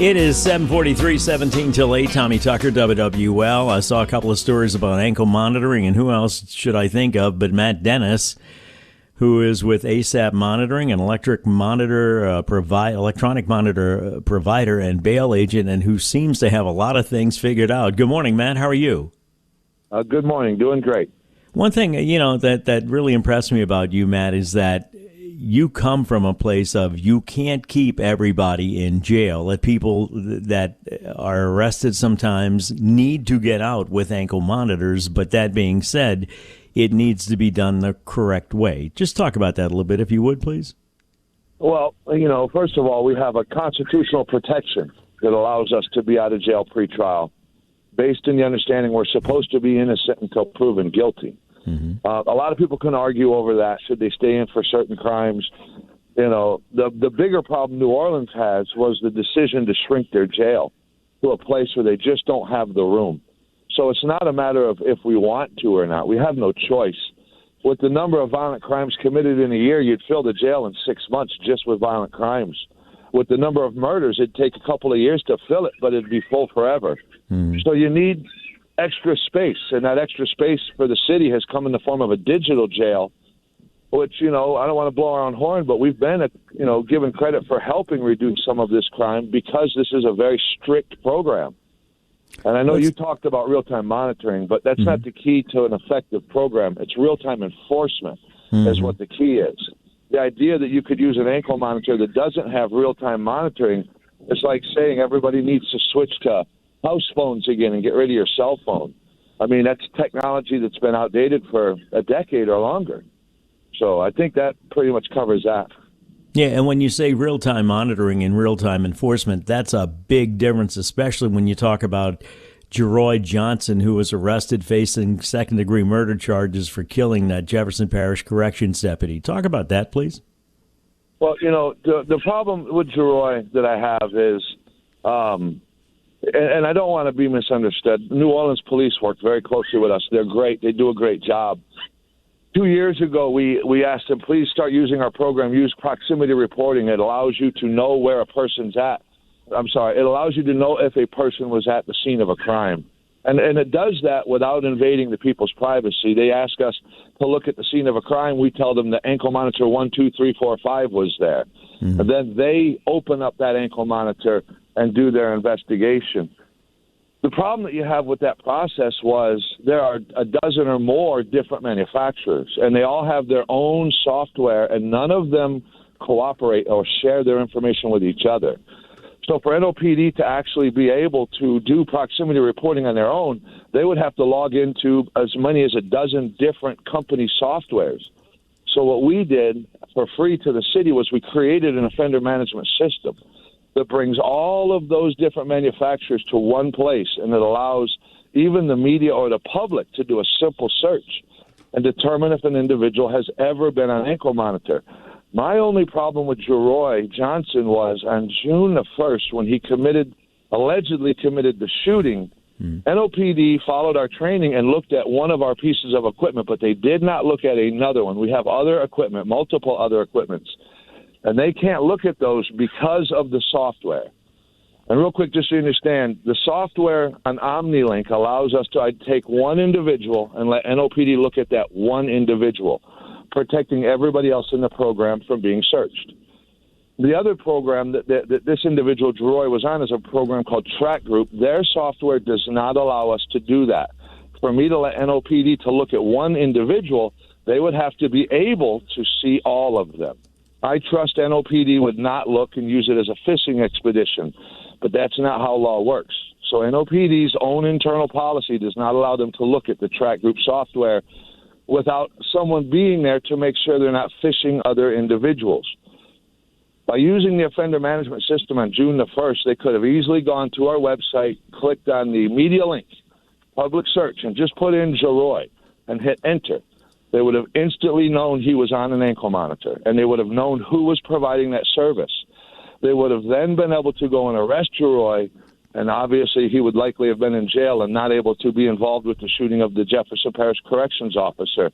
It is 7:43, 17 till 8. Tommy Tucker, WWL. I saw a couple of stories about ankle monitoring, and who else should I think of but Matt Dennis, who is with ASAP Monitoring, an electronic monitor provider and bail agent, and who seems to have a lot of things figured out. Good morning, Matt. How are you? Good morning. Doing great. One thing, that really impressed me about you, Matt, is that you come from a place of you can't keep everybody in jail. That people that are arrested sometimes need to get out with ankle monitors. But that being said, it needs to be done the correct way. Just talk about that a little bit, if you would, please. Well, first of all, we have a constitutional protection that allows us to be out of jail pretrial based in the understanding we're supposed to be innocent until proven guilty. Mm-hmm. A lot of people can argue over that. Should they stay in for certain crimes? The bigger problem New Orleans has was the decision to shrink their jail to a place where they just don't have the room. So it's not a matter of if we want to or not. We have no choice. With the number of violent crimes committed in a year, you'd fill the jail in 6 months just with violent crimes. With the number of murders, it'd take a couple of years to fill it, but it'd be full forever. Mm-hmm. So you need extra space, and that extra space for the city has come in the form of a digital jail, which, I don't want to blow our own horn, but we've been, given credit for helping reduce some of this crime because this is a very strict program. And I know you talked about real-time monitoring, but that's not the key to an effective program. It's real-time enforcement is what the key is. The idea that you could use an ankle monitor that doesn't have real-time monitoring is like saying everybody needs to switch to house phones again and get rid of your cell phone. I mean, that's technology that's been outdated for a decade or longer. So I think that pretty much covers that. Yeah, and when you say real-time monitoring and real-time enforcement, that's a big difference, especially when you talk about Jerroy Johnson, who was arrested facing second-degree murder charges for killing that Jefferson Parish Corrections deputy. Talk about that, please. Well, the problem with Jerroy that I have is and I don't want to be misunderstood. New Orleans police work very closely with us. They're great. They do a great job. 2 years ago, we asked them, please start using our program. Use proximity reporting. It allows you to know where a person's at. It allows you to know if a person was at the scene of a crime. And it does that without invading the people's privacy. They ask us to look at the scene of a crime. We tell them the ankle monitor 1, 2, 3, 4, 5 was there. Mm-hmm. And then they open up that ankle monitor and do their investigation. The problem that you have with that process was there are a dozen or more different manufacturers, and they all have their own software, and none of them cooperate or share their information with each other. So for NOPD to actually be able to do proximity reporting on their own, they would have to log into as many as a dozen different company softwares. So what we did for free to the city was we created an offender management system that brings all of those different manufacturers to one place, and it allows even the media or the public to do a simple search and determine if an individual has ever been on ankle monitor. My only problem with Jerroy Johnson was on June the 1st, when he allegedly committed the shooting, NOPD followed our training and looked at one of our pieces of equipment, but they did not look at another one. We have other equipment, multiple other equipments, and they can't look at those because of the software. And real quick, just so you understand, the software on OmniLink allows us to take one individual and let NOPD look at that one individual, protecting everybody else in the program from being searched. The other program that this individual, Jerroy, was on is a program called Track Group. Their software does not allow us to do that. For me to let NOPD to look at one individual, they would have to be able to see all of them. I trust NOPD would not look and use it as a fishing expedition, but that's not how law works. So NOPD's own internal policy does not allow them to look at the Track Group software without someone being there to make sure they're not fishing other individuals. By using the offender management system on June the 1st, they could have easily gone to our website, clicked on the media link, public search, and just put in Jerroy and hit enter. They would have instantly known he was on an ankle monitor, and they would have known who was providing that service. They would have then been able to go and arrest Jerroy, and obviously he would likely have been in jail and not able to be involved with the shooting of the Jefferson Parish Corrections officer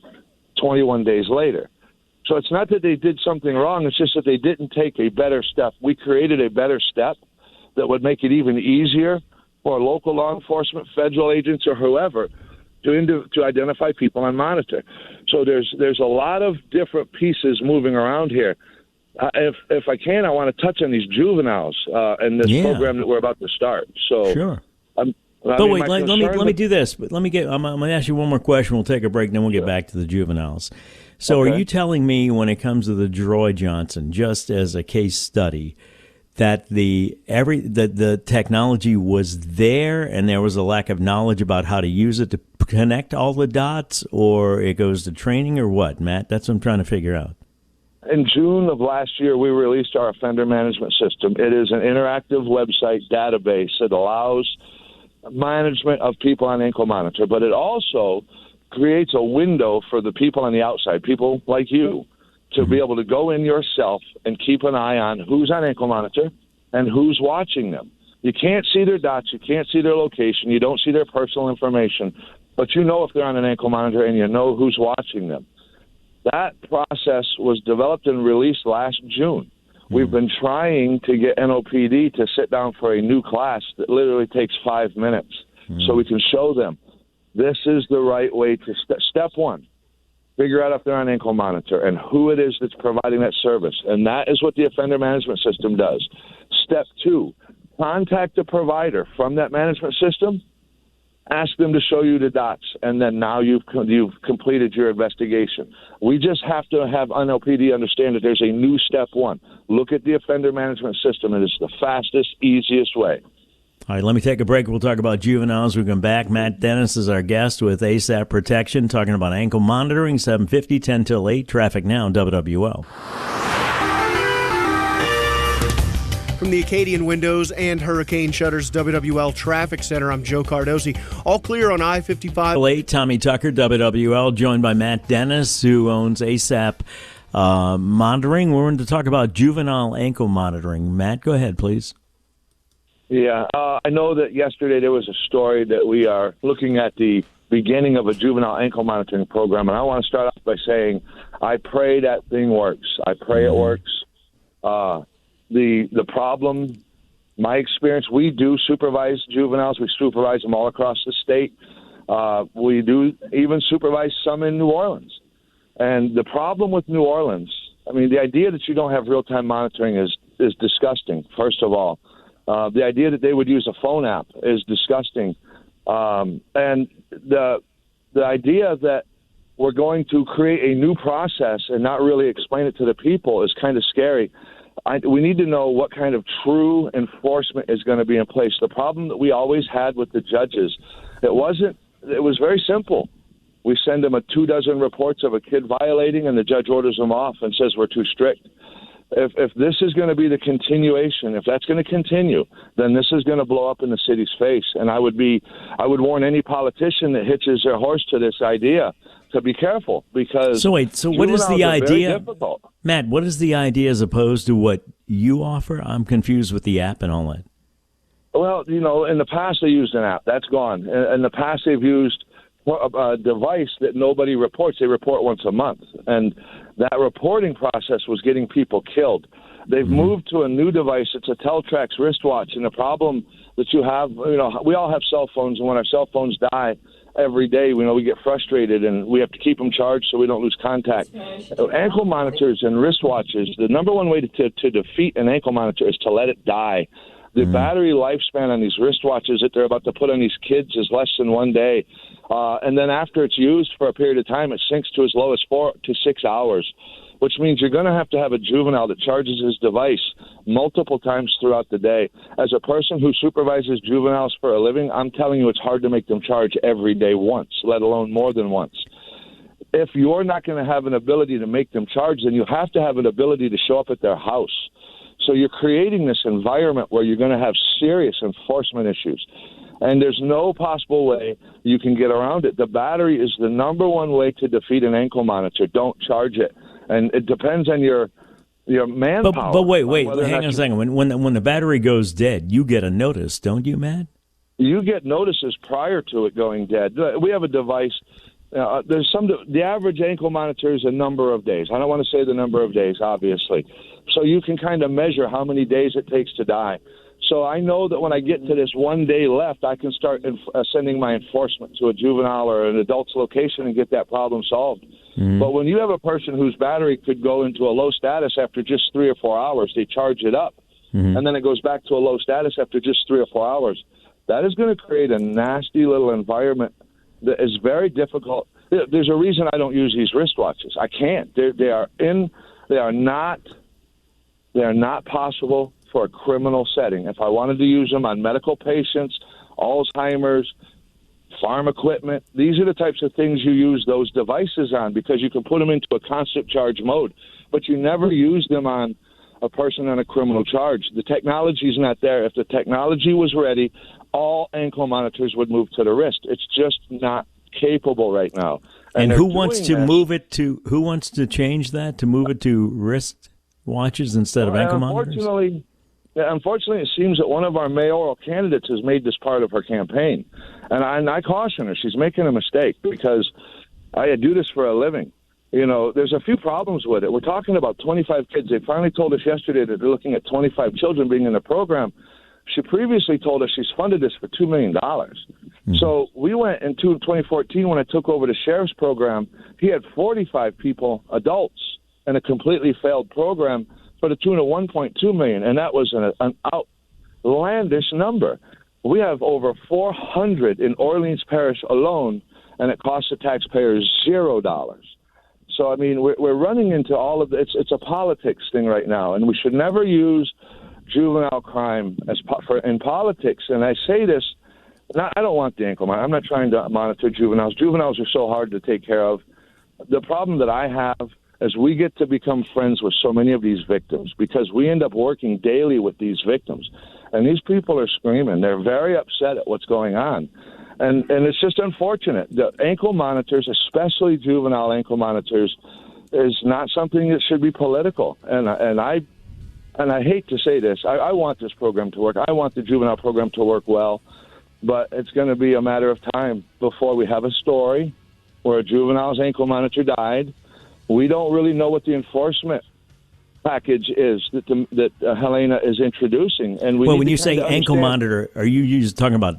21 days later. So it's not that they did something wrong, it's just that they didn't take a better step. We created a better step that would make it even easier for local law enforcement, federal agents, or whoever to identify people on monitor. So there's a lot of different pieces moving around here. If I can, I want to touch on these juveniles and this program that we're about to start. So sure. But wait, let me do this. But I'm going to ask you one more question. We'll take a break, and then we'll get back to the juveniles. So are you telling me when it comes to the Jerroy Johnson, just as a case study, that the technology was there and there was a lack of knowledge about how to use it to connect all the dots, or it goes to training, or what, Matt? That's what I'm trying to figure out. In June of last year, we released our offender management system. It is an interactive website database that allows management of people on ankle monitor, but it also creates a window for the people on the outside, people like you, to be able to go in yourself and keep an eye on who's on ankle monitor and who's watching them. You can't see their dots, you can't see their location, you don't see their personal information, but you know if they're on an ankle monitor and you know who's watching them. That process was developed and released last June. We've been trying to get NOPD to sit down for a new class that literally takes 5 minutes so we can show them this is the right way to step one, figure out if they're on ankle monitor and who it is that's providing that service. And that is what the offender management system does. Step two, contact the provider from that management system, ask them to show you the dots, and then now you've completed your investigation. We just have to have NOPD understand that there's a new step one. Look at the offender management system, and it's the fastest, easiest way. All right, let me take a break. We'll talk about juveniles. We'll come back. Matt Dennis is our guest with ASAP Protection, talking about ankle monitoring, 7:50, 10 till 8. Traffic now, WWL. From the Acadian Windows and Hurricane Shutters WWL Traffic Center, I'm Joe Cardosi. All clear on I-55. 8, Tommy Tucker, WWL, joined by Matt Dennis, who owns ASAP Monitoring. We're going to talk about juvenile ankle monitoring. Matt, go ahead, please. Yeah, I know that yesterday there was a story that we are looking at the beginning of a juvenile ankle monitoring program, and I want to start off by saying I pray that thing works. I pray it works. The problem, my experience, we do supervise juveniles. We supervise them all across the state. We do even supervise some in New Orleans. And the problem with New Orleans, I mean, the idea that you don't have real-time monitoring is disgusting, first of all. The idea that they would use a phone app is disgusting. And the idea that we're going to create a new process and not really explain it to the people is kind of scary. We need to know what kind of true enforcement is going to be in place. The problem that we always had with the judges, it was very simple. We send them 24 reports of a kid violating, and the judge orders them off and says we're too strict. If this is going to be the continuation, if that's going to continue, then this is going to blow up in the city's face. And I would warn any politician that hitches their horse to this idea to be careful, because so what is the idea, Matt? What is the idea as opposed to what you offer? I'm confused with the app and all that. Well, in the past they used an app. That's gone. In the past they've used a device that nobody reports. They report once a month, and that reporting process was getting people killed. They've moved to a new device. It's a Teltrax wristwatch, and the problem that you have, we all have cell phones, and when our cell phones die every day, we get frustrated, and we have to keep them charged so we don't lose contact. Ankle monitors and wristwatches, the number one way to defeat an ankle monitor is to let it die. The battery lifespan on these wristwatches that they're about to put on these kids is less than 1 day. And then after it's used for a period of time, it sinks to as low as 4 to 6 hours, which means you're going to have a juvenile that charges his device multiple times throughout the day. As a person who supervises juveniles for a living, I'm telling you it's hard to make them charge every day once, let alone more than once. If you're not going to have an ability to make them charge, then you have to have an ability to show up at their house. So you're creating this environment where you're going to have serious enforcement issues. And there's no possible way you can get around it. The battery is the number one way to defeat an ankle monitor. Don't charge it. And it depends on your manpower. But wait, hang on a second. When the battery goes dead, you get a notice, don't you, Matt? You get notices prior to it going dead. We have a device. The average ankle monitor is a number of days. I don't want to say the number of days, obviously. So you can kind of measure how many days it takes to die. So I know that when I get to this 1 day left, I can start sending my enforcement to a juvenile or an adult's location and get that problem solved. But when you have a person whose battery could go into a low status after just 3 or 4 hours, they charge it up, and then it goes back to a low status after just 3 or 4 hours. That is going to create a nasty little environment that is very difficult. There's a reason I don't use these wristwatches. I can't. They are not possible for a criminal setting. If I wanted to use them on medical patients, Alzheimer's, farm equipment, these are the types of things you use those devices on because you can put them into a constant charge mode, but you never use them on a person on a criminal charge. The technology is not there. If the technology was ready, all ankle monitors would move to the wrist. It's just not capable right now. And who wants to move it to? Who wants to change that to move it to wrist watches instead of ankle monitors? Unfortunately, it seems that one of our mayoral candidates has made this part of her campaign, and I caution her. She's making a mistake because I do this for a living. You know, there's a few problems with it. We're talking about 25 kids. They finally told us yesterday that they're looking at 25 children being in the program. She previously told us she's funded this for $2 million. So we went into 2014 when I took over the sheriff's program. He had 45 people, adults, in a completely failed program for the tune of $1.2 million, and that was an outlandish number. We have over 400 in Orleans Parish alone, and it costs the taxpayers $0. So, I mean, we're running into all of this. It's a politics thing right now, and we should never use juvenile crime in politics. And I say this, I don't want the ankle monitor. I'm not trying to monitor juveniles. Juveniles are so hard to take care of. The problem that I have is we get to become friends with so many of these victims because we end up working daily with these victims. And these people are screaming. They're very upset at what's going on. And it's just unfortunate. The ankle monitors, especially juvenile ankle monitors, is not something that should be political. And I hate to say this. I want this program to work. I want the juvenile program to work well. But it's going to be a matter of time before we have a story where a juvenile's ankle monitor died. We don't really know what the enforcement package is that Helena is introducing. And when you say ankle monitor, are you talking about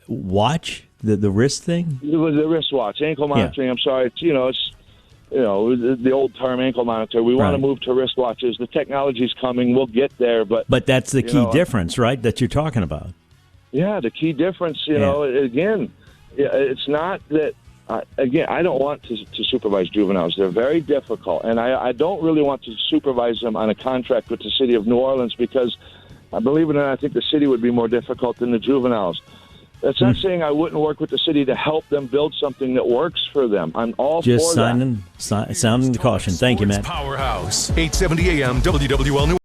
watch, the wrist thing? The wristwatch, ankle monitoring. Yeah. I'm sorry, it's the old term ankle monitor. We want to move to wristwatches. The technology's coming. We'll get there, but that's the key difference, right? That you're talking about. Yeah, the key difference. Again, it's not that. I don't want to supervise juveniles. They're very difficult, and I don't really want to supervise them on a contract with the city of New Orleans because, believe it or not, I think the city would be more difficult than the juveniles. That's not saying I wouldn't work with the city to help them build something that works for them. I'm all just for that. Sounding the caution. Thank you, Matt. Powerhouse, 870 AM WWL New